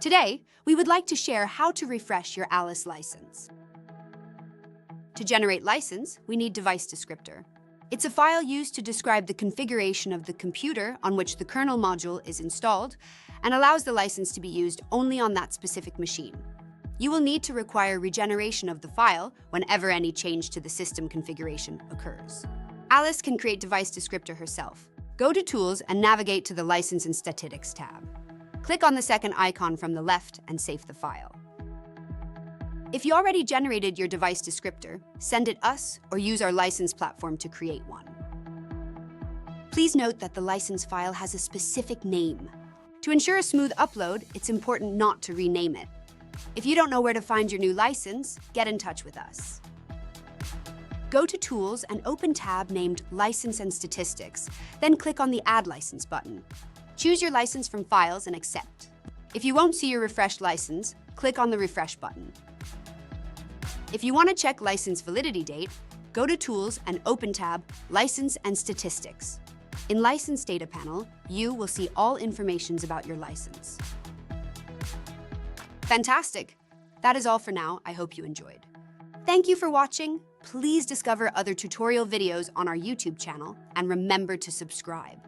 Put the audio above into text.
Today, we would like to share how to refresh your Alice license. To generate license, we need device descriptor. It's a file used to describe the configuration of the computer on which the kernel module is installed and allows the license to be used only on that specific machine. You will need to require regeneration of the file whenever any change to the system configuration occurs. Alice can create device descriptor herself. Go to Tools and navigate to the License and Statistics tab. Click on the second icon from the left and save the file. If you already generated your device descriptor, send it us or use our license platform to create one. Please note that the license file has a specific name. To ensure a smooth upload, it's important not to rename it. If you don't know where to find your new license, get in touch with us. Go to Tools and open tab named License and Statistics, then click on the Add License button. Choose your license from Files and Accept. If you won't see your refreshed license, click on the Refresh button. If you want to check license validity date, go to Tools and open tab License and Statistics. In License Data Panel, you will see all information about your license. Fantastic! That is all for now. I hope you enjoyed. Thank you for watching. Please discover other tutorial videos on our YouTube channel and remember to subscribe.